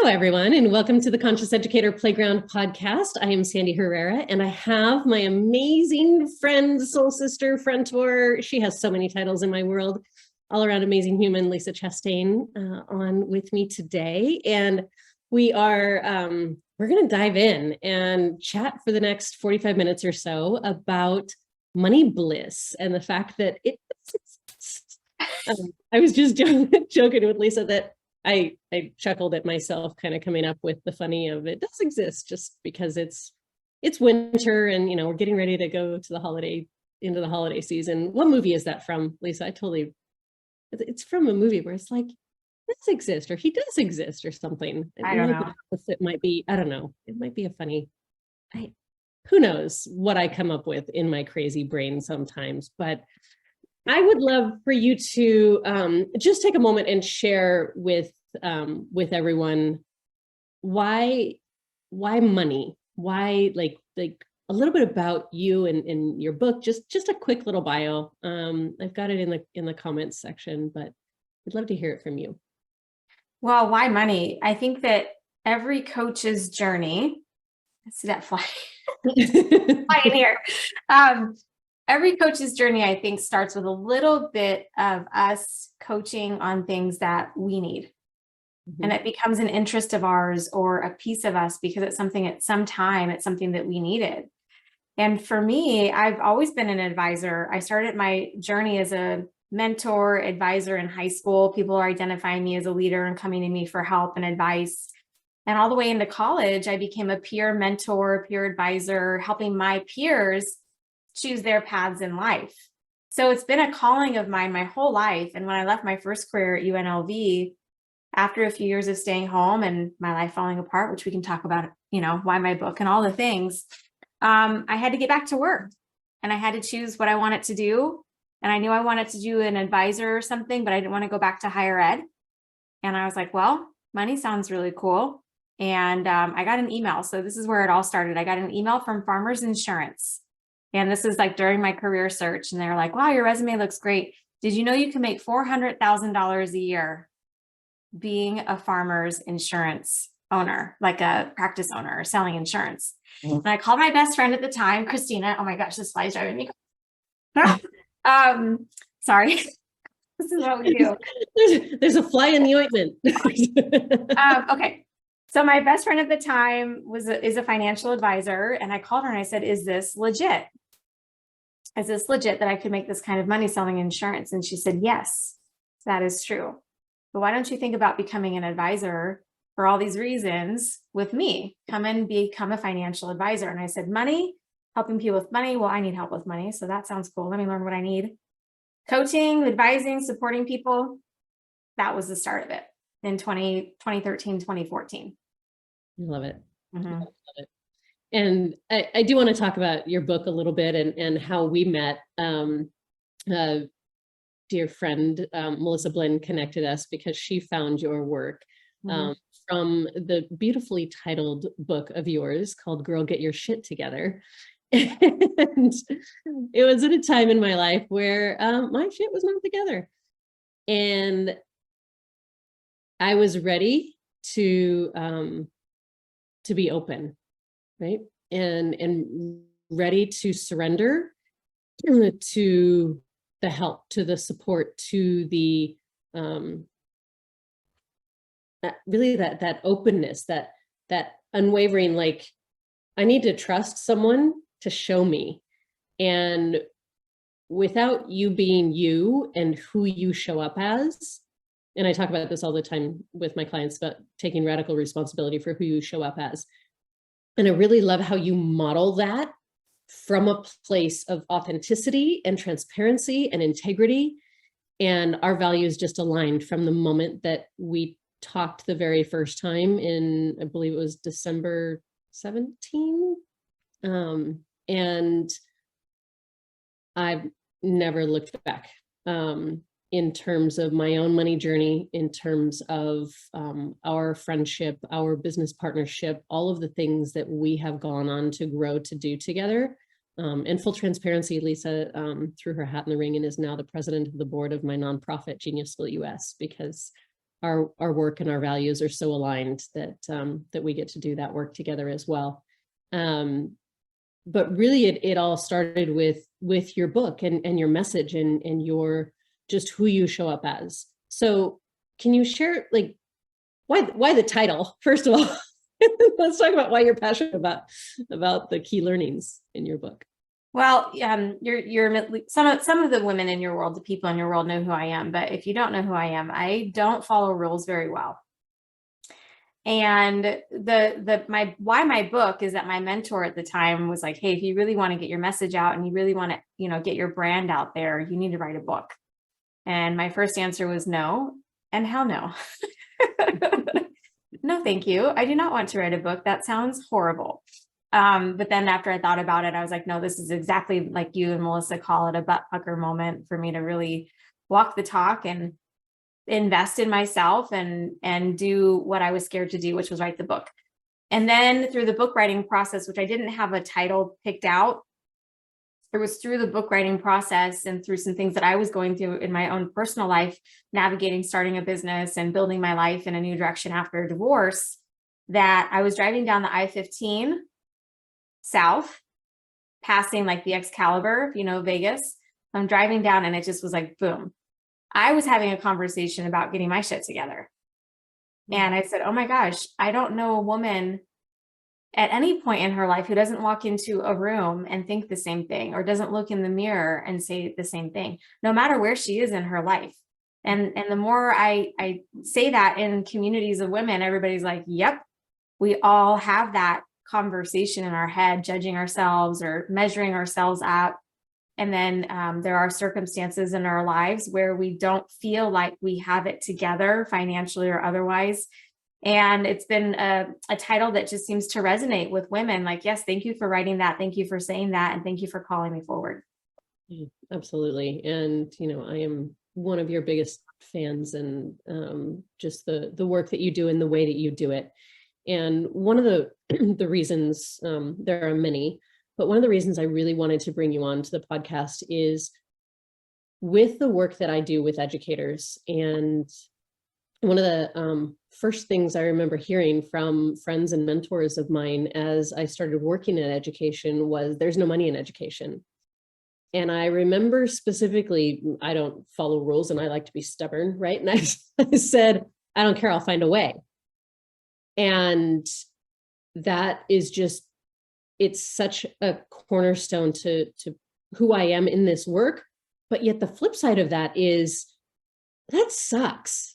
everyone, and welcome to the Conscious Educator Playground podcast. I am Sandy Herrera, and I have my amazing friend, soul sister, frientor. She has so many titles in my world, all around amazing human, Lisa Chastain, on with me today. And we're going to dive in and chat for the next 45 minutes or so about money bliss and the fact that it exists. I was just joking with Lisa that I chuckled at myself kind of coming up with the funny of it does exist just because it's winter and, we're getting ready to go to into the holiday season. What movie is that from, Lisa? It's from a movie where it's like, does exist or he does exist or something. I don't know. It might be, I don't know. It might be a funny, who knows what I come up with in my crazy brain sometimes, but I would love for you to just take a moment and share with everyone why money, why like a little bit about you and your book, just a quick little bio. I've got it in the comments section, but I'd love to hear it from you. Well, why money? I think that every coach's journey, I see that fly in here. Every coach's journey, I think, starts with a little bit of us coaching on things that we need. Mm-hmm. And it becomes an interest of ours or a piece of us because it's something at some time, it's something that we needed. And for me, I've always been an advisor. I started my journey as a mentor, advisor in high school. People are identifying me as a leader and coming to me for help and advice. And all the way into college, I became a peer mentor, peer advisor, helping my peers choose their paths in life. So it's been a calling of mine my whole life. And when I left my first career at UNLV, after a few years of staying home and my life falling apart, which we can talk about, why my book and all the things, I had to get back to work and I had to choose what I wanted to do. And I knew I wanted to do an advisor or something, but I didn't want to go back to higher ed. And I was like, well, money sounds really cool. And I got an email. So this is where it all started. I got an email from Farmers Insurance. And this is like during my career search. And they're like, wow, your resume looks great. Did you know you can make $400,000 a year being a farmer's insurance owner, like a practice owner or selling insurance? Mm-hmm. And I called my best friend at the time, Christina. Oh my gosh, this fly's driving me. Sorry. This is what we do. There's a fly in the ointment. Okay. So my best friend at the time is a financial advisor. And I called her and I said, is this legit? Is this legit that I could make this kind of money selling insurance? And she said, yes, that is true. But why don't you think about becoming an advisor for all these reasons with me? Come and become a financial advisor. And I said, money, helping people with money. Well, I need help with money. So that sounds cool. Let me learn what I need. Coaching, advising, supporting people. That was the start of it in 2013, 2014. I love it. Mm-hmm. I love it. And I do want to talk about your book a little bit and how we met. Dear friend, Melissa Blinn connected us because she found your work from the beautifully titled book of yours called Girl, Get Your Shit Together. And it was at a time in my life where my shit was not together. And I was ready to be open, right? And ready to surrender to the help, to the support, to the really that openness, that unwavering, like I need to trust someone to show me. And without you being you and who you show up as, and I talk about this all the time with my clients about taking radical responsibility for who you show up as. And I really love how you model that from a place of authenticity and transparency and integrity. And our values just aligned from the moment that we talked the very first time in, I believe it was December 17. And I've never looked back. In terms of my own money journey, in terms of our friendship, our business partnership, all of the things that we have gone on to grow to do together. And full transparency, Lisa threw her hat in the ring and is now the president of the board of my nonprofit, Genius School US, because our work and our values are so aligned that that we get to do that work together as well. But really it all started with your book and your message and your just who you show up as. So can you share like why the title, first of all? Let's talk about why you're passionate about the key learnings in your book. Well, some of the women in your world, the people in your world know who I am, but if you don't know who I am, I don't follow rules very well. And why my book is that my mentor at the time was like, hey, if you really want to get your message out and you really want to, get your brand out there, you need to write a book. And my first answer was no, and hell no. No, thank you. I do not want to write a book. That sounds horrible. But then after I thought about it, I was like, no, this is exactly like you and Melissa call it, a butt pucker moment for me to really walk the talk and invest in myself and do what I was scared to do, which was write the book. And then through the book writing process, which I didn't have a title picked out, it was through the book writing process and through some things that I was going through in my own personal life, navigating, starting a business and building my life in a new direction after a divorce, that I was driving down the I-15 south, passing like the Excalibur, Vegas. I'm driving down and it just was like, boom. I was having a conversation about getting my shit together. And I said, oh my gosh, I don't know a woman at any point in her life who doesn't walk into a room and think the same thing, or doesn't look in the mirror and say the same thing, no matter where she is in her life. And the more I say that in communities of women, everybody's like, yep, we all have that conversation in our head, judging ourselves or measuring ourselves up. And then there are circumstances in our lives where we don't feel like we have it together financially or otherwise. And it's been a title that just seems to resonate with women. Like, yes, thank you for writing that. Thank you for saying that. And thank you for calling me forward. Absolutely. And, I am one of your biggest fans, and just the work that you do and the way that you do it. And one of the reasons, there are many, but one of the reasons I really wanted to bring you on to the podcast is with the work that I do with educators. And one of the first things I remember hearing from friends and mentors of mine as I started working in education was, there's no money in education. And I remember specifically, I don't follow rules and I like to be stubborn, right? And I said, I don't care, I'll find a way. And that is just, it's such a cornerstone to who I am in this work. But yet the flip side of that is, that sucks.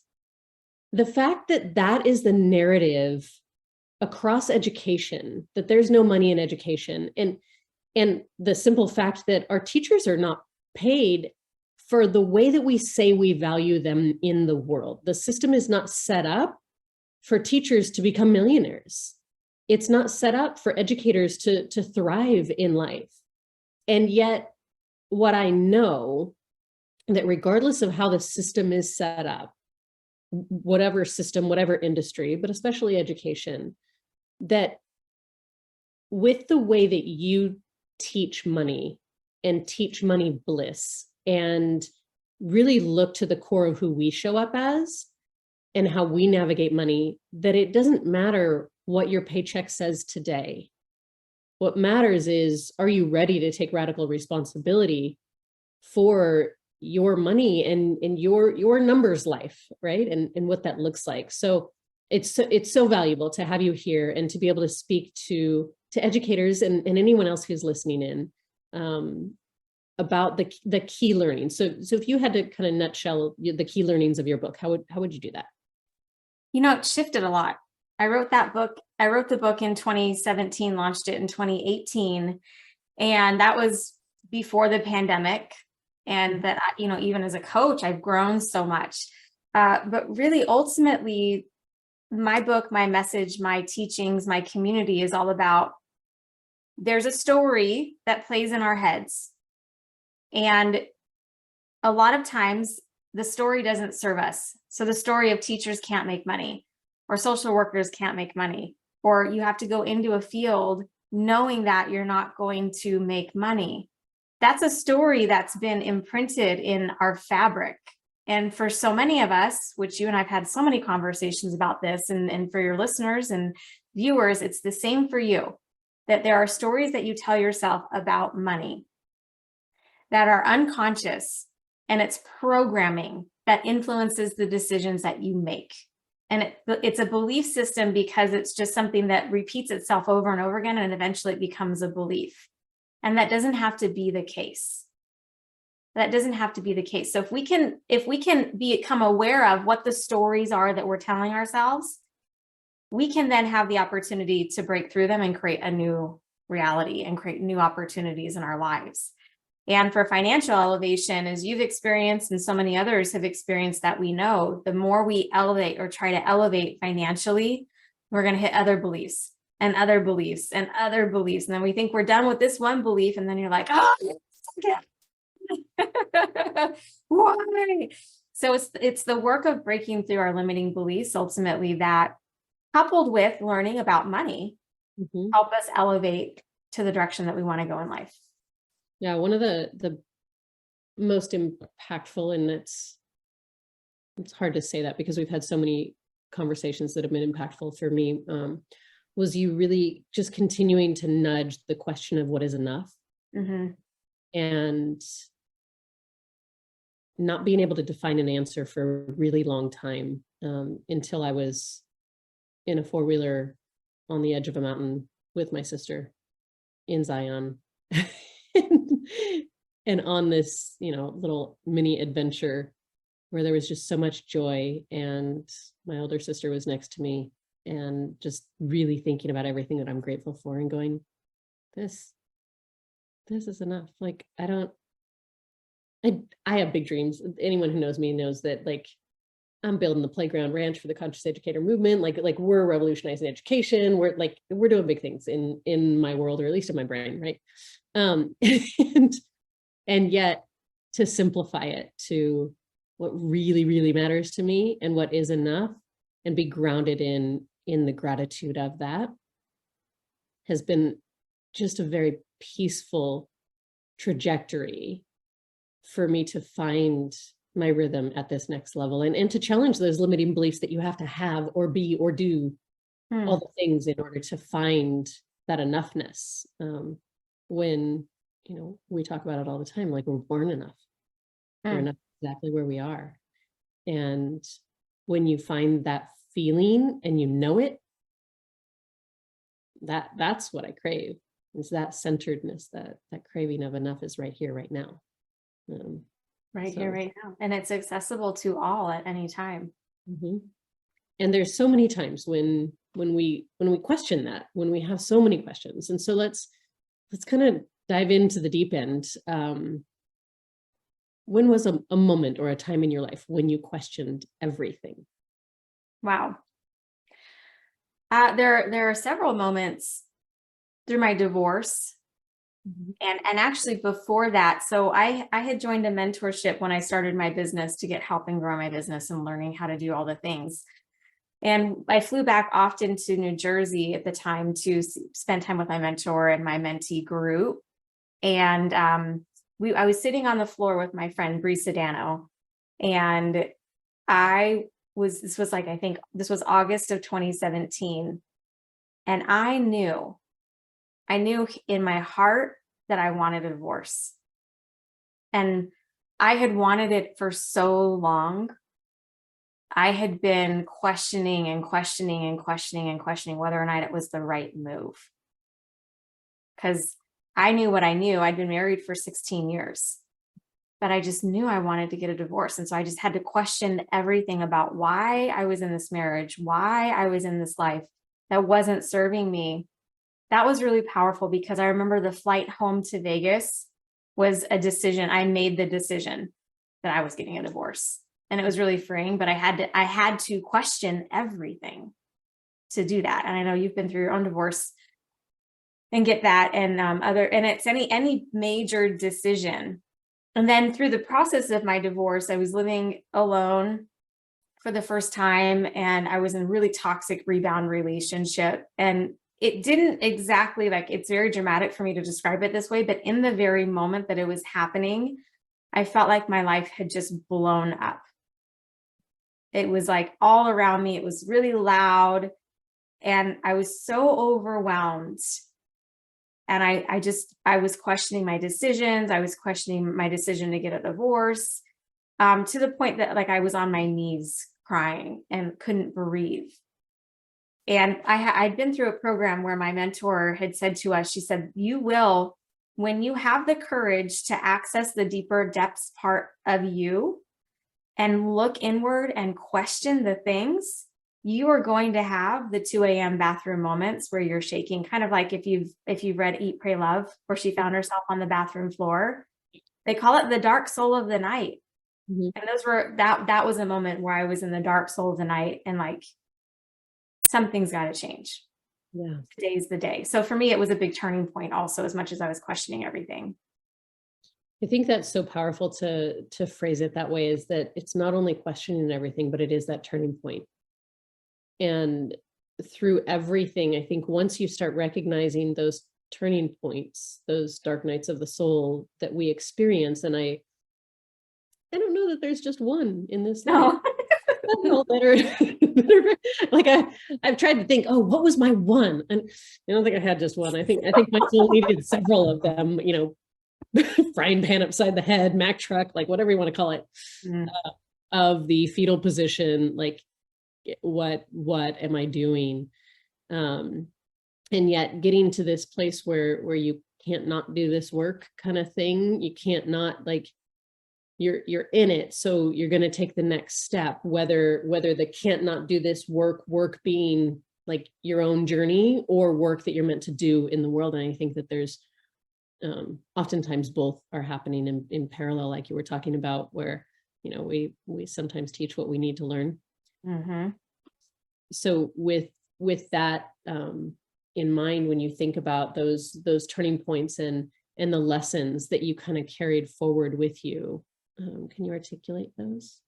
The fact that that is the narrative across education, that there's no money in education, and the simple fact that our teachers are not paid for the way that we say we value them in the world. The system is not set up for teachers to become millionaires. It's not set up for educators to thrive in life. And yet, what I know, that regardless of how the system is set up, whatever system, whatever industry, but especially education, that with the way that you teach money and teach money bliss and really look to the core of who we show up as and how we navigate money, that it doesn't matter what your paycheck says today. What matters is, are you ready to take radical responsibility for your money and your numbers life, right? And what that looks like. So it's so valuable to have you here and to be able to speak to educators and anyone else who's listening in about the key learnings. So if you had to kind of nutshell the key learnings of your book, how would you do that? It shifted a lot. I wrote the book in 2017, launched it in 2018. And that was before the pandemic. And that, even as a coach, I've grown so much. But really, ultimately, my book, my message, my teachings, my community is all about, there's a story that plays in our heads. And a lot of times the story doesn't serve us. So the story of teachers can't make money, or social workers can't make money, or you have to go into a field knowing that you're not going to make money. That's a story that's been imprinted in our fabric And for so many of us, which you and I've had so many conversations about this, and for your listeners and viewers, it's the same for you, that there are stories that you tell yourself about money that are unconscious, and it's programming that influences the decisions that you make. And it's a belief system because it's just something that repeats itself over and over again, and eventually it becomes a belief. And that doesn't have to be the case. That doesn't have to be the case. So if we can become aware of what the stories are that we're telling ourselves, we can then have the opportunity to break through them and create a new reality and create new opportunities in our lives. And for financial elevation, as you've experienced and so many others have experienced, that we know, the more we elevate or try to elevate financially, we're going to hit other beliefs and other beliefs and other beliefs. And then we think we're done with this one belief. And then you're like, oh, why? So it's the work of breaking through our limiting beliefs, ultimately, that coupled with learning about money, help us elevate to the direction that we want to go in life. Yeah, one of the most impactful, and it's hard to say that because we've had so many conversations that have been impactful for me, was you really just continuing to nudge the question of what is enough, and not being able to define an answer for a really long time, until I was in a four-wheeler on the edge of a mountain with my sister in Zion. And on this, little mini adventure where there was just so much joy, and my older sister was next to me, and just really thinking about everything that I'm grateful for and going, this is enough. Like, I have big dreams. Anyone who knows me knows that, like, I'm building the playground ranch for the conscious educator movement. Like we're revolutionizing education. We're doing big things in my world, or at least in my brain. Right. And yet to simplify it to what really, really matters to me and what is enough, and be grounded in the gratitude of that, has been just a very peaceful trajectory for me to find my rhythm at this next level, and to challenge those limiting beliefs that you have to have or be or do all the things in order to find that enoughness. When, we talk about it all the time, like, we're born enough. We're enough exactly where we are. And when you find that feeling and it, that's what I crave, is that centeredness, that craving of enough is right here, right now. Here, right now. And it's accessible to all at any time. And there's so many times when we question that, when we have so many questions. And so let's kind of dive into the deep end. When was a moment or a time in your life when you questioned everything? Wow. There are several moments through my divorce. And actually before that, so I had joined a mentorship when I started my business to get help and grow my business and learning how to do all the things. And I flew back often to New Jersey at the time to spend time with my mentor and my mentee group. And I was sitting on the floor with my friend Bree Sedano, and this was August of 2017. And I knew in my heart that I wanted a divorce. And I had wanted it for so long. I had been questioning whether or not it was the right move. Because I knew what I knew. I'd been married for 16 years, but I just knew I wanted to get a divorce. And so I just had to question everything about why I was in this marriage, why I was in this life that wasn't serving me. That was really powerful, because I remember the flight home to Vegas was a decision. I made the decision that I was getting a divorce, and it was really freeing, but I had to question everything to do that. And I know you've been through your own divorce and get that, and it's any major decision. And then through the process of my divorce, I was living alone for the first time, and I was in a really toxic rebound relationship. And it didn't exactly, it's very dramatic for me to describe it this way, but in the very moment that it was happening, I felt like my life had just blown up. It was like all around me. It was really loud. And I was so overwhelmed. And I was questioning my decisions. I was questioning my decision to get a divorce, to the point that like I was on my knees crying and couldn't breathe. And I'd been through a program where my mentor had said to us, she said, you will, when you have the courage to access the deeper depths part of you and look inward and question the things, you are going to have the 2 a.m. bathroom moments where you're shaking, kind of like if you've read Eat, Pray, Love, where she found herself on the bathroom floor. They call it the dark soul of the night. Mm-hmm. And those were, that was a moment where I was in the dark soul of the night and like, something's got to change. Yeah. Today's the day. So for me, it was a big turning point also, as much as I was questioning everything. I think that's so powerful to phrase it that way, is that it's not only questioning everything, but it is that turning point. And through everything, I think once you start recognizing those turning points, those dark nights of the soul that we experience, and I don't know that there's just one in this life. No. Like I've tried to think, oh, what was my one? And I don't think I had just one. I think my soul needed several of them, frying pan upside the head, Mack truck, like whatever you want to call it, of the fetal position, like what am I doing? And yet getting to this place where you can't not do this work kind of thing. You can't not, like, you're in it. So you're going to take the next step, whether the can't not do this work being like your own journey or work that you're meant to do in the world. And I think that there's oftentimes both are happening in parallel, like you were talking about, where, we sometimes teach what we need to learn. Mm-hmm. So with that in mind, when you think about those turning points and the lessons that you kind of carried forward with you, can you articulate those?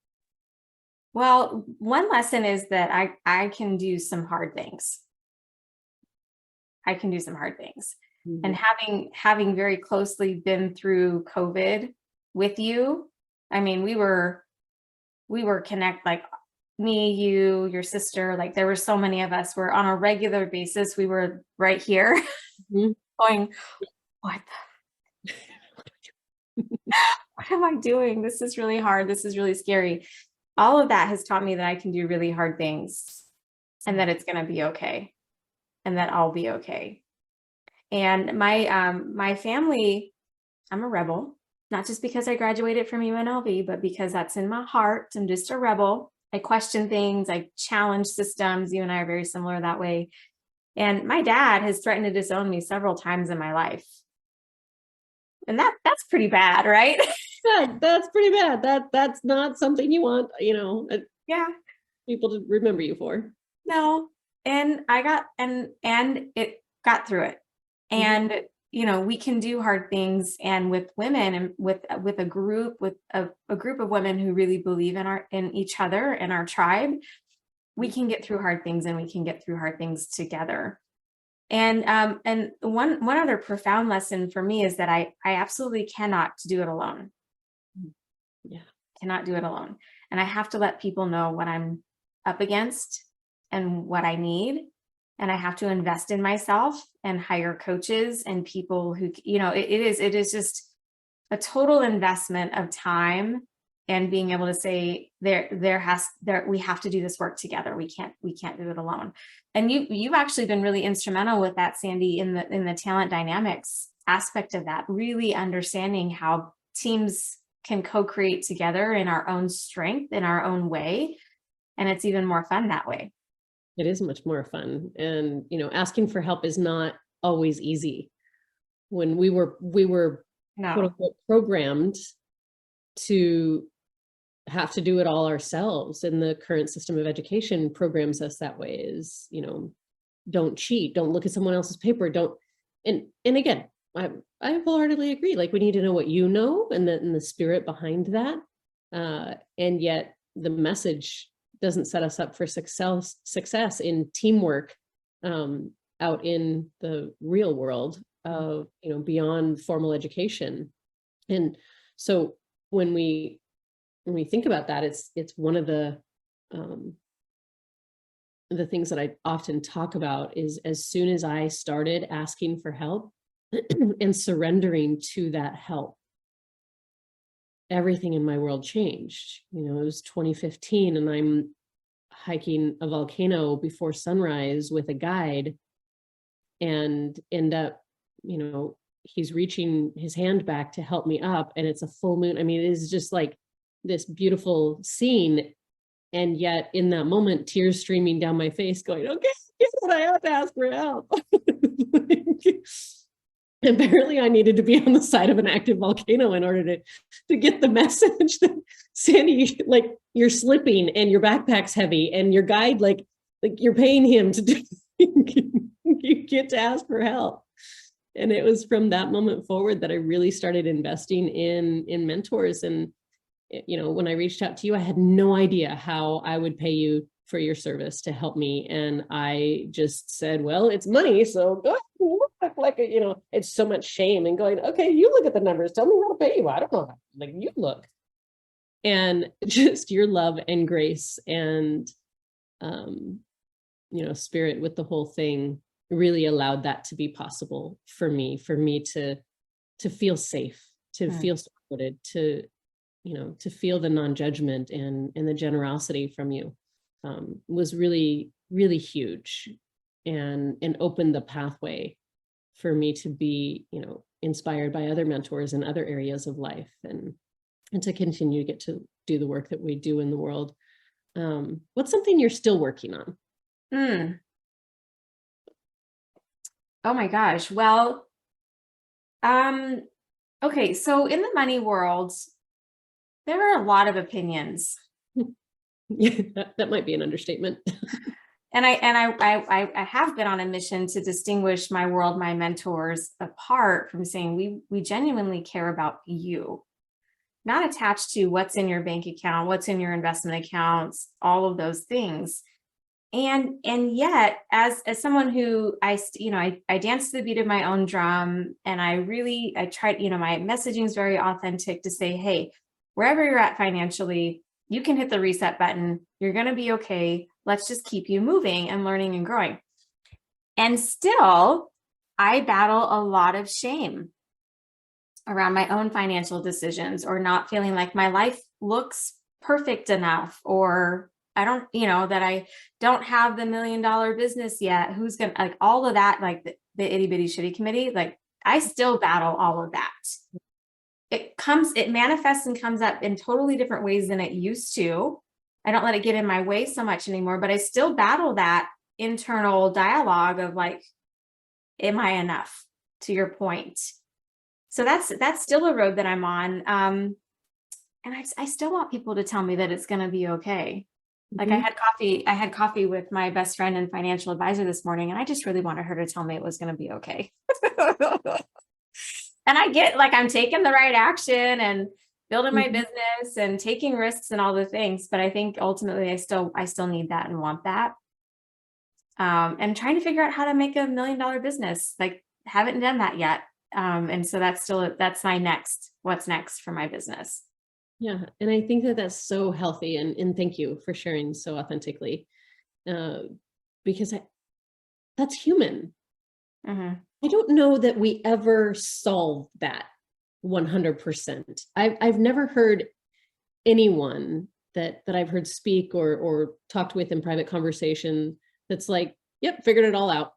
Well, one lesson is that I can do some hard things. I can do some hard things. Mm-hmm. And having very closely been through COVID with you, I mean, we were connect, like me, you, your sister, like there were so many of us where on a regular basis, we were right here mm-hmm. going, what am I doing? This is really hard. This is really scary. All of that has taught me that I can do really hard things and that it's going to be okay and that I'll be okay. And my family, I'm a rebel, not just because I graduated from UNLV, but because that's in my heart. I'm just a rebel. I question things. I challenge systems. You and I are very similar that way. And my dad has threatened to disown me several times in my life. And that's pretty bad, right? Yeah, that's pretty bad. That's not something you want, yeah, people to remember you for. No. And I got, and it got through it. And, we can do hard things. And with women and with a group of women who really believe in each other and our tribe, we can get through hard things and we can get through hard things together. And one other profound lesson for me is that I absolutely cannot do it alone. Yeah. Cannot do it alone. And I have to let people know what I'm up against and what I need. And I have to invest in myself and hire coaches and people who, it is just a total investment of time and being able to say we have to do this work together. We can't do it alone. And you've actually been really instrumental with that, Sandy, in the talent dynamics aspect of that, really understanding how teams can co-create together in our own strength, in our own way. And it's even more fun that way. It is much more fun. And, asking for help is not always easy. When we were no. quote unquote programmed to have to do it all ourselves, and the current system of education programs us that way, is, don't cheat, don't look at someone else's paper, and again, I wholeheartedly agree. Like, we need to know what you know and the spirit behind that. And yet the message doesn't set us up for success in teamwork out in the real world of, beyond formal education. And so when we think about that, it's one of the the things that I often talk about is as soon as I started asking for help and surrendering to that help, everything in my world changed. You know, it was 2015 and I'm hiking a volcano before sunrise with a guide and end up, you know, he's reaching his hand back to help me up and it's a full moon. I mean, it is just like this beautiful scene. And yet in that moment, tears streaming down my face going, okay, guess what, I have to ask for help. Apparently I needed to be on the side of an active volcano in order to get the message that Sandy, like you're slipping and your backpack's heavy and your guide, like you're paying him to do, you get to ask for help. And it was from that moment forward that I really started investing in mentors. And, you know, when I reached out to you, I had no idea how I would pay you for your service to help me. And I just said, well, it's money. So go look like, you know, it's so much shame and going, okay, you look at the numbers. Tell me how to pay you. I don't know. Like you look. And just your love and grace and, you know, spirit with the whole thing really allowed that to be possible for me to feel safe, to feel supported, to, you know, to feel the non-judgment and the generosity from you. Was really, really huge and opened the pathway for me to be, you know, inspired by other mentors in other areas of life and to continue to get to do the work that we do in the world. What's something you're still working on? Oh my gosh. Well, okay. So in the money world, there are a lot of opinions. That might be an understatement. And I have been on a mission to distinguish my world, my mentors apart from saying we genuinely care about you, not attached to what's in your bank account, what's in your investment accounts, all of those things. And yet, as someone who I dance to the beat of my own drum, and I try, you know, my messaging is very authentic to say, hey, wherever you're at financially, you can hit the reset button. You're going to be okay. Let's just keep you moving and learning and growing. And still, I battle a lot of shame around my own financial decisions or not feeling like my life looks perfect enough, or I don't, you know, that I don't have the $1 million business yet. Who's going to, like, all of that, like the itty bitty shitty committee, like I still battle all of that. It manifests and comes up in totally different ways than it used to. I don't let it get in my way so much anymore, but I still battle that internal dialogue of like, am I enough, to your point? So that's still a road that I'm on. And I still want people to tell me that it's going to be okay. Like I had coffee with my best friend and financial advisor this morning, and I just really wanted her to tell me it was going to be okay. And I get like I'm taking the right action and building my business and taking risks and all the things. But I think ultimately I still need that and want that. And trying to figure out how to make $1 million business. Like haven't done that yet. And so that's my what's next for my business. Yeah. And I think that that's so healthy. And thank you for sharing so authentically, because that's human. I don't know that we ever solve that 100%. I've never heard anyone that I've heard speak or talked with in private conversation that's like, yep, figured it all out.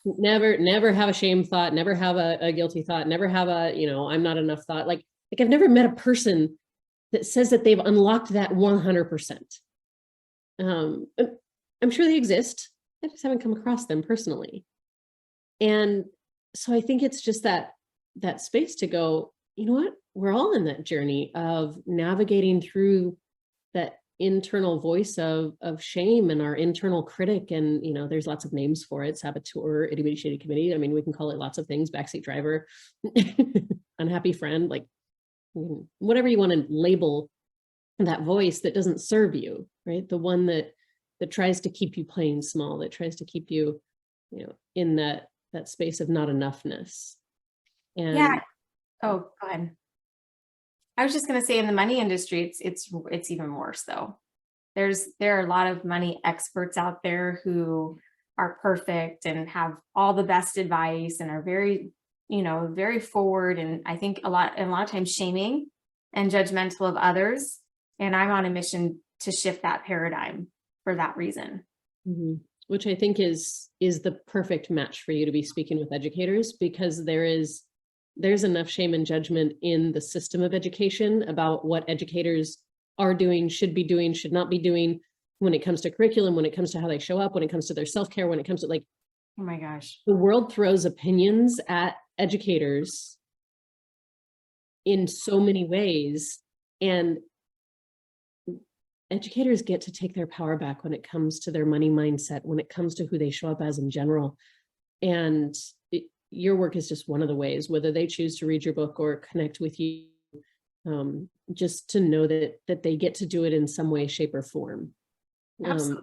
Never have a shame thought, never have a guilty thought, never have a, you know, I'm not enough thought. Like I've never met a person that says that they've unlocked that 100%. I'm sure they exist. I just haven't come across them personally. And so I think it's just that space to go, you know what, we're all in that journey of navigating through that internal voice of shame and our internal critic. And, you know, there's lots of names for it: saboteur, itty bitty shitty committee. I mean, we can call it lots of things: backseat driver, unhappy friend, like whatever you want to label that voice that doesn't serve you, right? The one that tries to keep you playing small, that tries to keep you, you know, in that space of not enoughness. And yeah. Oh, go ahead. I was just going to say in the money industry, it's even worse though. There are a lot of money experts out there who are perfect and have all the best advice and are very, very forward. And I think a lot of times shaming and judgmental of others. And I'm on a mission to shift that paradigm for that reason. Mm-hmm. Which I think is the perfect match for you to be speaking with educators, because there's enough shame and judgment in the system of education about what educators are doing, should be doing, should not be doing, when it comes to curriculum, when it comes to how they show up, when it comes to their self-care, when it comes to, like, oh my gosh, the world throws opinions at educators in so many ways. And educators get to take their power back when it comes to their money mindset, when it comes to who they show up as in general. And your work is just one of the ways, whether they choose to read your book or connect with you, just to know that they get to do it in some way, shape, or form,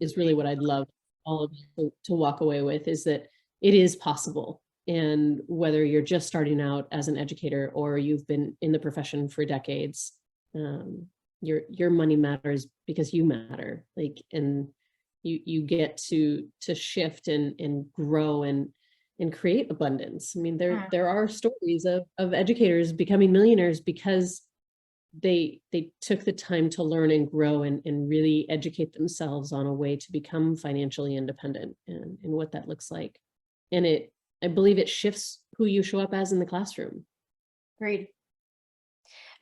is really what I'd love all of you to walk away with, is that it is possible. And whether you're just starting out as an educator or you've been in the profession for decades, your money matters because you matter. Like, and you get to shift and grow and create abundance. I mean, there are stories of educators becoming millionaires because they took the time to learn and grow and really educate themselves on a way to become financially independent and what that looks like. And I believe it shifts who you show up as in the classroom. Agreed.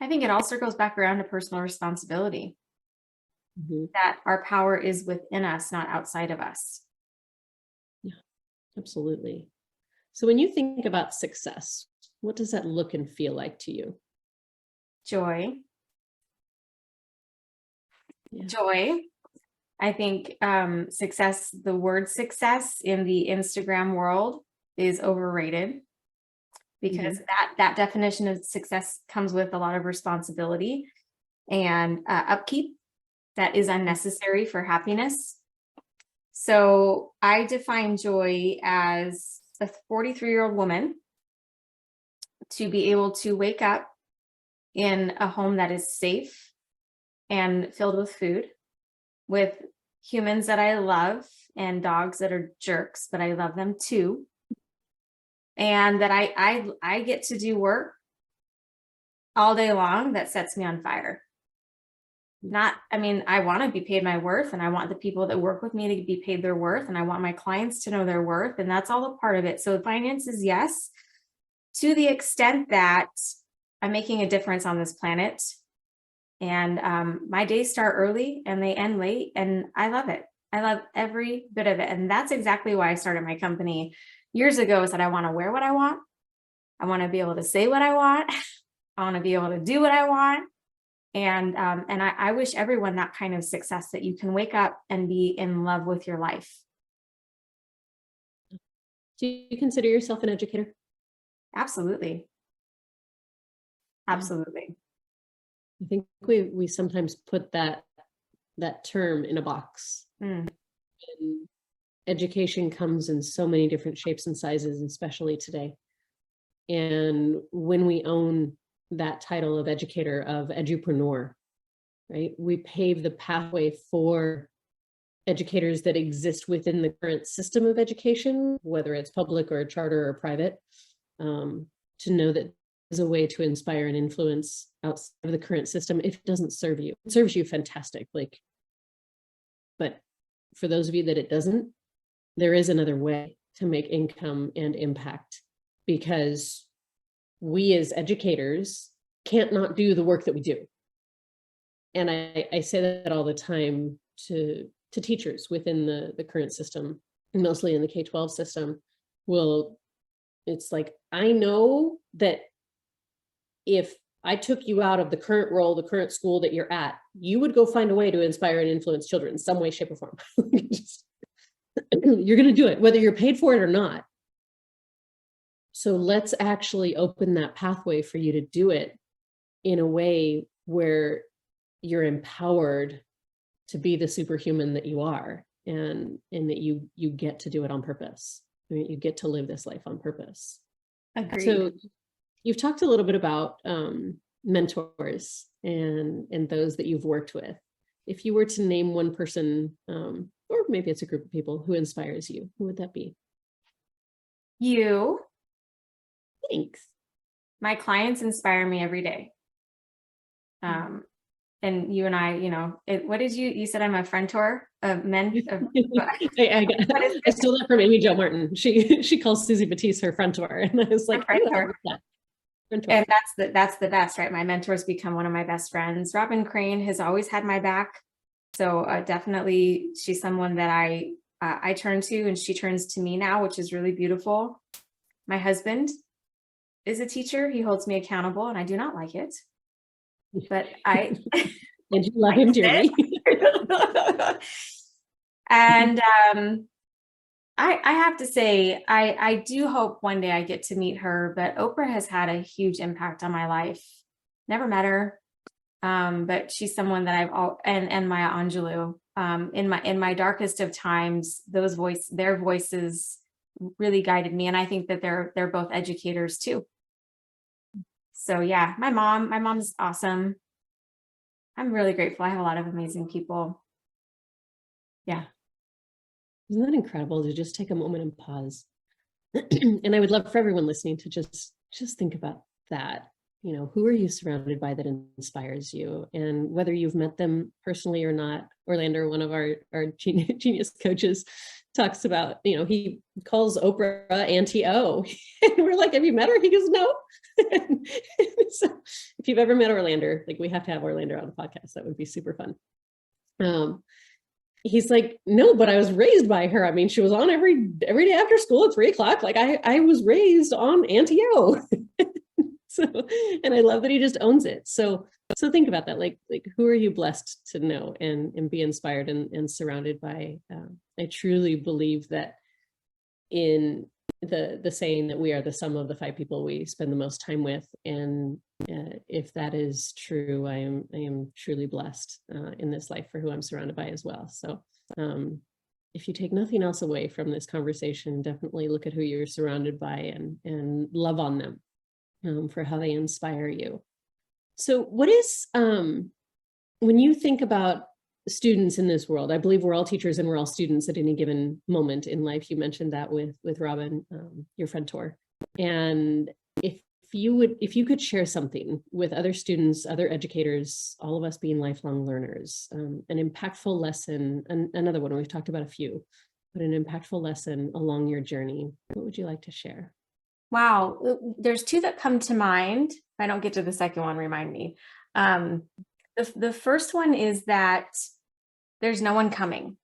I think it all circles back around to personal responsibility. Mm-hmm. That our power is within us, not outside of us. Yeah, absolutely. So when you think about success, what does that look and feel like to you? Joy. Yeah. Joy. I think success, the word success in the Instagram world is overrated, because that definition of success comes with a lot of responsibility and upkeep that is unnecessary for happiness. So I define joy as a 43-year-old woman to be able to wake up in a home that is safe and filled with food, with humans that I love and dogs that are jerks, but I love them too. And that I get to do work all day long that sets me on fire. I want to be paid my worth, and I want the people that work with me to be paid their worth, and I want my clients to know their worth, and that's all a part of it. So finances, yes, to the extent that I'm making a difference on this planet. And my days start early and they end late, and I love it. I love every bit of it. And that's exactly why I started my company years ago, is that I want to wear what I want. I want to be able to say what I want. I want to be able to do what I want. And I wish everyone that kind of success, that you can wake up and be in love with your life. Do you consider yourself an educator? Absolutely. Absolutely. I think we sometimes put that term in a box. And education comes in so many different shapes and sizes, especially today. And when we own that title of educator, of edupreneur, right, we pave the pathway for educators that exist within the current system of education, whether it's public or charter or private, to know that there's a way to inspire and influence outside of the current system. If it doesn't serve you, it serves you, fantastic. But for those of you that it doesn't, there is another way to make income and impact, because we as educators can't not do the work that we do. And I say that all the time to teachers within the current system, mostly in the K-12 system. It's like, I know that if I took you out of the current role, the current school that you're at, you would go find a way to inspire and influence children in some way, shape, or form. You're going to do it, whether you're paid for it or not. So let's actually open that pathway for you to do it in a way where you're empowered to be the superhuman that you are, and that you get to do it on purpose. I mean, you get to live this life on purpose. Agreed. So you've talked a little bit about mentors and those that you've worked with. if you were to name one person, or maybe it's a group of people who inspires you, who would that be? You. Thanks. My clients inspire me every day. And you and I, what did you said I'm a friend-tor of men. I stole that from Amy Jo Martin. She calls Susie Batiste her friend-tor. And I was like, friend-tor. And that's the best, right? My mentor's become one of my best friends. Robin Crane has always had my back. So definitely she's someone that I turn to, and she turns to me now, which is really beautiful. My husband is a teacher. He holds me accountable, and I do not like it. But I and you love him dearly. And I have to say, I do hope one day I get to meet her, but Oprah has had a huge impact on my life. Never met her, but she's someone that and Maya Angelou. In my darkest of times, their voices really guided me, and I think that they're both educators too. So yeah, my mom's awesome. I'm really grateful. I have a lot of amazing people. Yeah. Isn't that incredible to just take a moment and pause? And I would love for everyone listening to just think about that. Who are you surrounded by that inspires you? And whether you've met them personally or not, Orlando, one of our genius coaches, talks about, he calls Oprah Auntie O. And we're like, have you met her? He goes, no. So if you've ever met Orlando, like, we have to have Orlando on the podcast. That would be super fun. He's like, no, but I was raised by her. I mean, she was on every day after school at 3:00. Like I was raised on Auntie O. So, and I love that he just owns it. So think about that. Like who are you blessed to know and be inspired and surrounded by? I truly believe that in the saying that we are the sum of the 5 people we spend the most time with. And if that is true, I am truly blessed in this life for who I'm surrounded by as well. So if you take nothing else away from this conversation, definitely look at who you're surrounded by and love on them for how they inspire you. So what is, when you think about students in this world, I believe we're all teachers and we're all students at any given moment in life. You mentioned that with Robin, your friend Tor. And if you could share something with other students, other educators, all of us being lifelong learners, an impactful lesson, another one, we've talked about a few, but an impactful lesson along your journey, what would you like to share? Wow. There's 2 that come to mind. If I don't get to the second one, remind me. The first one is that there's no one coming.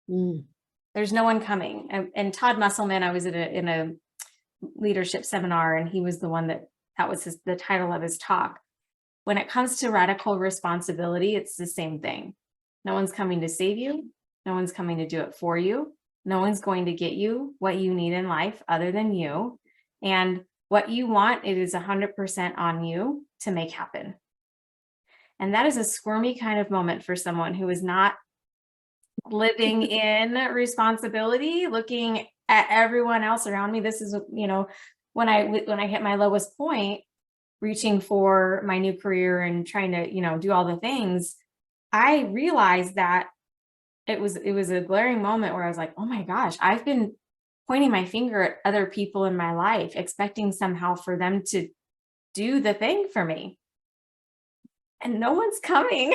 There's no one coming. And Todd Musselman, I was in a leadership seminar, and he was the one that was the title of his talk. When it comes to radical responsibility, it's the same thing. No one's coming to save you. No one's coming to do it for you. No one's going to get you what you need in life other than you. And what you want, it is 100% on you to make happen. And that is a squirmy kind of moment for someone who is not living in responsibility, looking at everyone else around me. This is, when I hit my lowest point, reaching for my new career and trying to, do all the things, I realized that it was a glaring moment where I was like, oh my gosh, I've been pointing my finger at other people in my life, expecting somehow for them to do the thing for me. And no one's coming.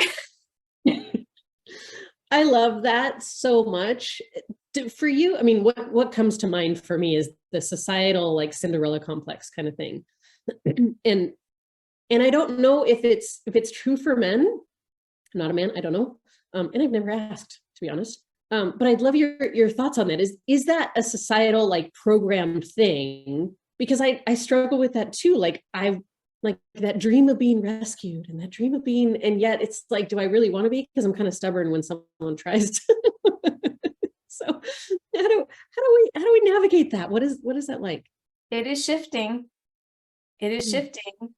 I love that so much. For you, I mean, what comes to mind for me is the societal, like, Cinderella complex kind of thing. And I don't know if it's true for men. I'm not a man, I don't know. And I've never asked, to be honest. But I'd love your thoughts on that. Is that a societal, like, programmed thing? Because I struggle with that too. Like, that dream of being rescued and that dream of being, and yet it's like, do I really want to be? Because I'm kind of stubborn when someone tries to. So how do we navigate that? What is that like? It is shifting. It is shifting.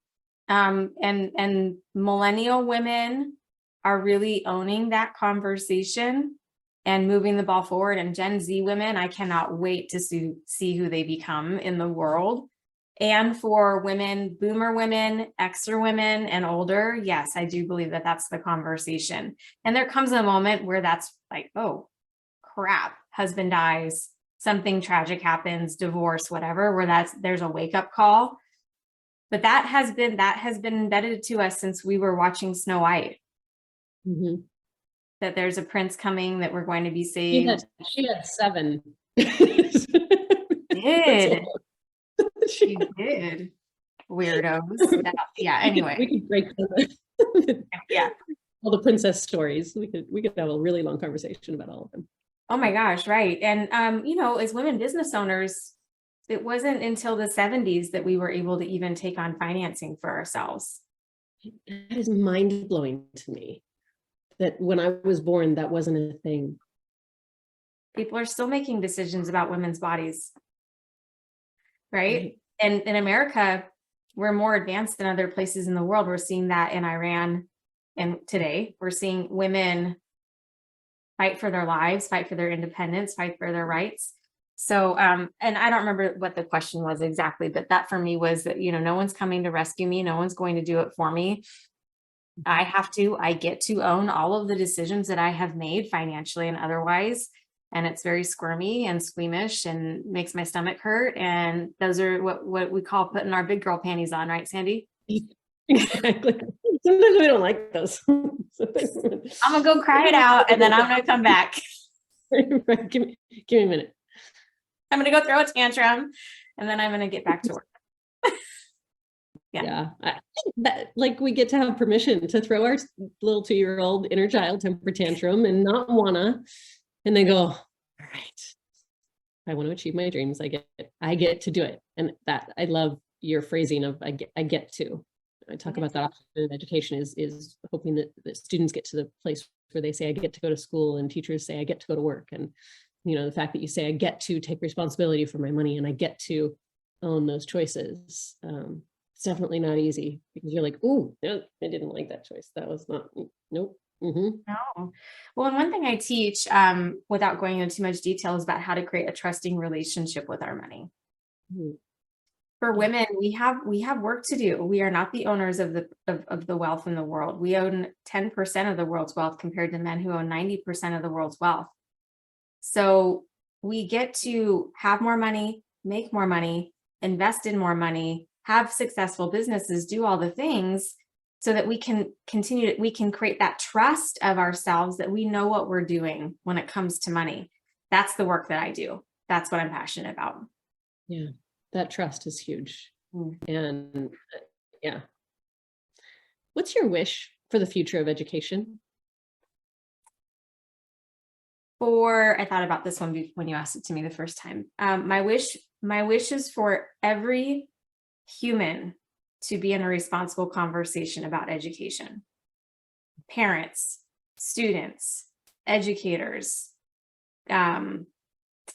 And millennial women are really owning that conversation and moving the ball forward. And Gen Z women, I cannot wait to see who they become in the world. And for women, boomer women, Xer women, and older, yes, I do believe that that's the conversation. And there comes a moment where that's like, oh, crap, husband dies, something tragic happens, divorce, whatever, where there's a wake up call. But that has been embedded to us since we were watching Snow White. Mm-hmm. That there's a prince coming, that we're going to be saved. She had 7. Did. She did. Weirdos. Yeah. Anyway. We could break Yeah. all the princess stories. We could have a really long conversation about all of them. Oh my gosh, right. And as women business owners, it wasn't until the 70s that we were able to even take on financing for ourselves. That is mind-blowing to me, that when I was born, that wasn't a thing. People are still making decisions about women's bodies, right? And in America, we're more advanced than other places in the world. We're seeing that in Iran. And today we're seeing women fight for their lives, fight for their independence, fight for their rights. So, and I don't remember what the question was exactly, but that for me was that, no one's coming to rescue me. No one's going to do it for me. I get to own all of the decisions that I have made financially and otherwise. And it's very squirmy and squeamish and makes my stomach hurt. And those are what we call putting our big girl panties on, right, Sandy? Exactly. Sometimes we don't like those. I'm gonna go cry it out and then I'm gonna come back. Right. Give me a minute. I'm gonna go throw a tantrum and then I'm gonna get back to work. Yeah. Like we get to have permission to throw our little 2-year-old inner child temper tantrum and not wanna, and they go, all right, I want to achieve my dreams. I get to do it. And that, I love your phrasing of I get to. I talk about that often in education is hoping that students get to the place where they say, I get to go to school, and teachers say, I get to go to work. And, the fact that you say, I get to take responsibility for my money and I get to own those choices. It's definitely not easy, because you're like, oh, no, I didn't like that choice. That was not, nope. Mm-hmm. No. Well, and one thing I teach, without going into too much detail, is about how to create a trusting relationship with our money. Mm-hmm. For women, we have work to do. We are not the owners of the wealth in the world. We own 10% of the world's wealth compared to men who own 90% of the world's wealth. So we get to have more money, make more money, invest in more money, have successful businesses, do all the things so that we can we can create that trust of ourselves that we know what we're doing when it comes to money. That's the work that I do. That's what I'm passionate about. Yeah. That trust is huge. And yeah. What's your wish for the future of education? I thought about this one when you asked it to me the first time. My wish is for every human to be in a responsible conversation about education. Parents, students, educators,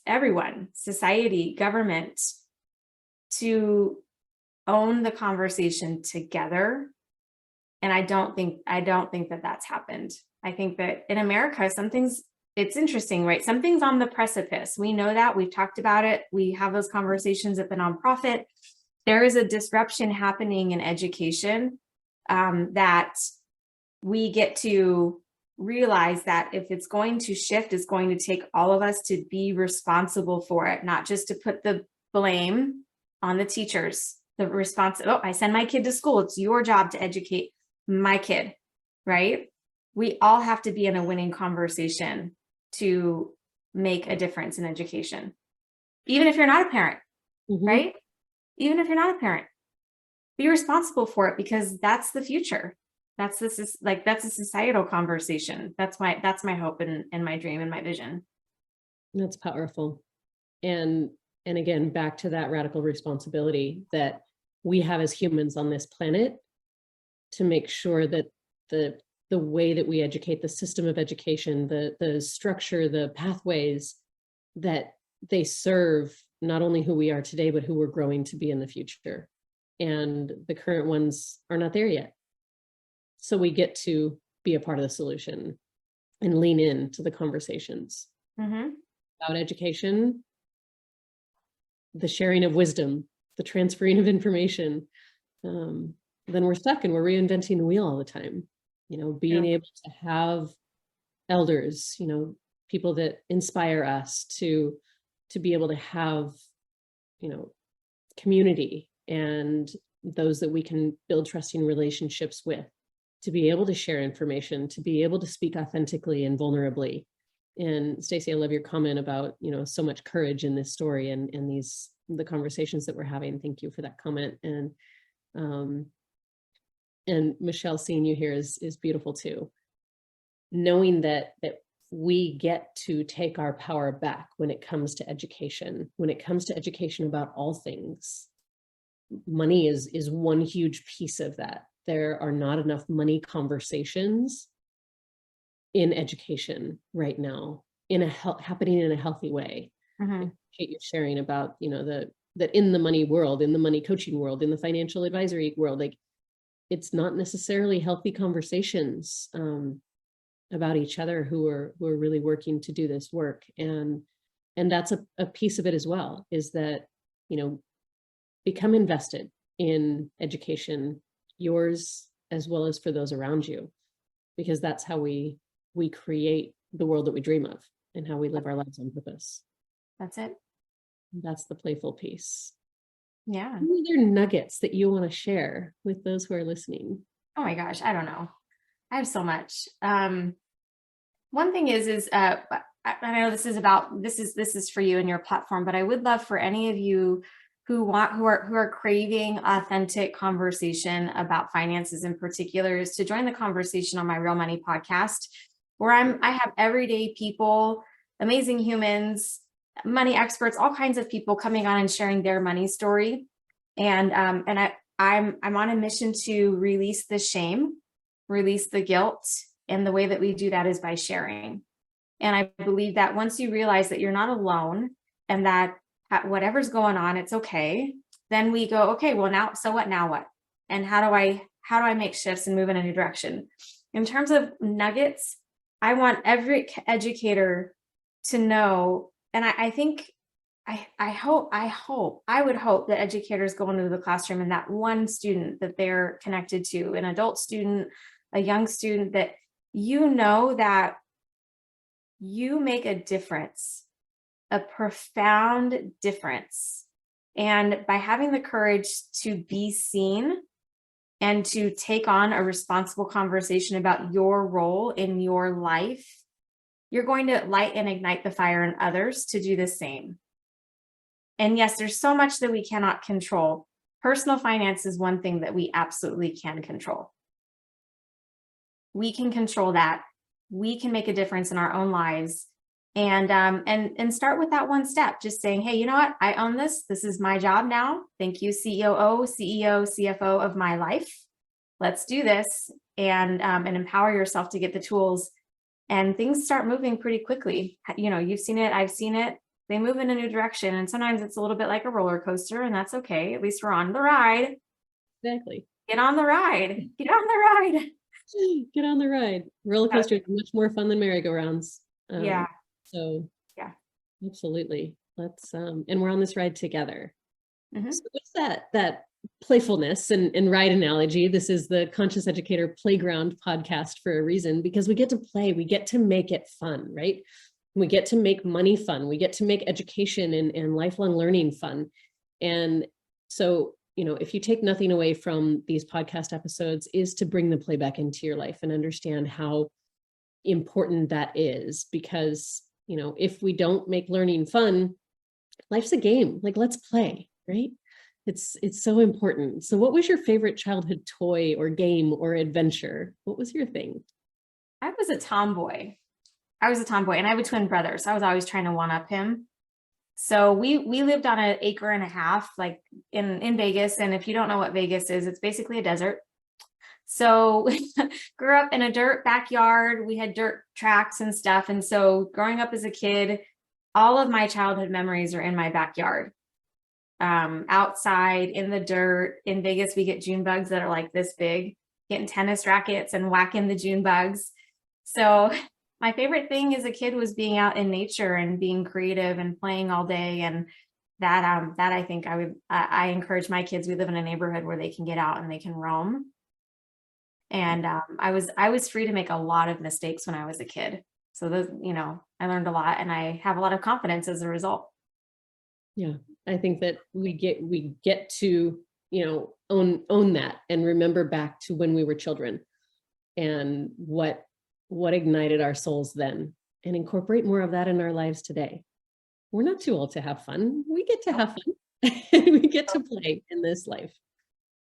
everyone, society, government, to own the conversation together. And I don't think that that's happened. I think that in America, it's interesting, right? Something's on the precipice. We know that. We've talked about it. We have those conversations at the nonprofit. There is a disruption happening in education that we get to realize that if it's going to shift, it's going to take all of us to be responsible for it, not just to put the blame on the teachers. I send my kid to school. It's your job to educate my kid, right? We all have to be in a winning conversation to make a difference in education, even if you're not a parent, right? Even if you're not a parent, be responsible for it, because that's the future. That's a societal conversation. That's my hope and my dream and my vision. That's powerful. And again, back to that radical responsibility that we have as humans on this planet to make sure that the way that we educate, the system of education, the structure, the pathways, that they serve not only who we are today, but who we're growing to be in the future. And the current ones are not there yet. So we get to be a part of the solution and lean into the conversations about education, the sharing of wisdom the transferring of information, then we're stuck and we're reinventing the wheel all the time. Being able to have elders, people that inspire us to be able to have, community, and those that we can build trusting relationships with, to be able to share information, to be able to speak authentically and vulnerably. And Stacey, I love your comment about, so much courage in this story and the conversations that we're having. Thank you for that comment. And Michelle, seeing you here is beautiful too. Knowing that we get to take our power back when it comes to education, about all things. Money is one huge piece of that. There are not enough money conversations in education right now, happening in a healthy way. Mm-hmm. I appreciate you sharing about, that in the money world, in the money coaching world, in the financial advisory world, like, it's not necessarily healthy conversations about each other who are really working to do this work. And that's a piece of it as well, is that, become invested in education, yours as well as for those around you, because that's how we create the world that we dream of and how we live our lives on purpose. That's it. That's the playful piece. Yeah. Any other nuggets that you want to share with those who are listening? Oh my gosh, I don't know. I have so much. One thing is I know this is for you and your platform, but I would love for any of you who are craving authentic conversation about finances in particular, is to join the conversation on my Real Money podcast, where I have everyday people, amazing humans, money experts, all kinds of people coming on and sharing their money story. And I'm on a mission to release the shame, release the guilt. And the way that we do that is by sharing. And I believe that once you realize that you're not alone and that whatever's going on, it's okay, then we go, okay, well now, so what, now what? And how do I make shifts and move in a new direction? In terms of nuggets, I want every educator to know, and I think, I would hope that educators go into the classroom and that one student that they're connected to, an adult student, a young student, that that you make a difference, a profound difference. And by having the courage to be seen and to take on a responsible conversation about your role in your life, you're going to light and ignite the fire in others to do the same. And yes, there's so much that we cannot control. Personal finance is one thing that we absolutely can control. We can control that. We can make a difference in our own lives, and start with that one step, just saying, hey, you know what? I own this. This is my job now. Thank you, CEO, CFO of my life. Let's do this, and empower yourself to get the tools, and things start moving pretty quickly. You've seen it. I've seen it. They move in a new direction, and sometimes it's a little bit like a roller coaster, and that's okay. At least we're on the ride. Exactly. Get on the ride. Get on the ride. Get on the ride. Roller coasters are much more fun than merry-go-rounds. Yeah. So yeah, absolutely. Let's and we're on this ride together. Mm-hmm. So what's that playfulness and ride analogy? This is the Conscious Educator Playground podcast for a reason, because we get to play, we get to make it fun, right? We get to make money fun. We get to make education and lifelong learning fun. And so, if you take nothing away from these podcast episodes, is to bring the play back into your life and understand how important that is. Because, if we don't make learning fun, life's a game. Like, let's play, right? It's so important. So what was your favorite childhood toy or game or adventure? What was your thing? I was a tomboy, and I have a twin brother. So I was always trying to one up him. So we lived on an acre and a half, like in Vegas. And if you don't know what Vegas is, it's basically a desert. So grew up in a dirt backyard. We had dirt tracks and stuff. And so growing up as a kid, all of my childhood memories are in my backyard. Outside in the dirt. In Vegas, we get June bugs that are like this big, getting tennis rackets and whacking the June bugs. So my favorite thing as a kid was being out in nature and being creative and playing all day. And that I think I encourage my kids. We live in a neighborhood where they can get out and they can roam. And I was free to make a lot of mistakes when I was a kid. So those, I learned a lot, and I have a lot of confidence as a result. Yeah, I think that we get to, own that and remember back to when we were children and what ignited our souls then, and incorporate more of that in our lives today. We're not too old to have fun. We get to have fun. We get to play in this life.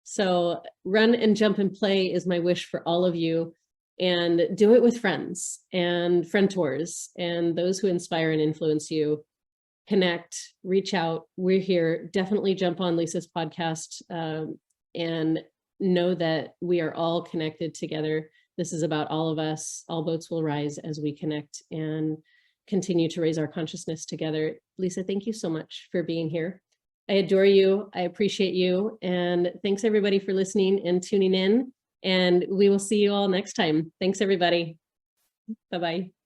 So run and jump and play is my wish for all of you, and do it with friends and friend tours and those who inspire and influence you. Connect, reach out. We're here. Definitely jump on Lisa's podcast, and know that we are all connected together. This is about all of us. All boats will rise as we connect and continue to raise our consciousness together. Lisa, thank you so much for being here. I adore you. I appreciate you. And thanks everybody for listening and tuning in. And we will see you all next time. Thanks everybody. Bye-bye.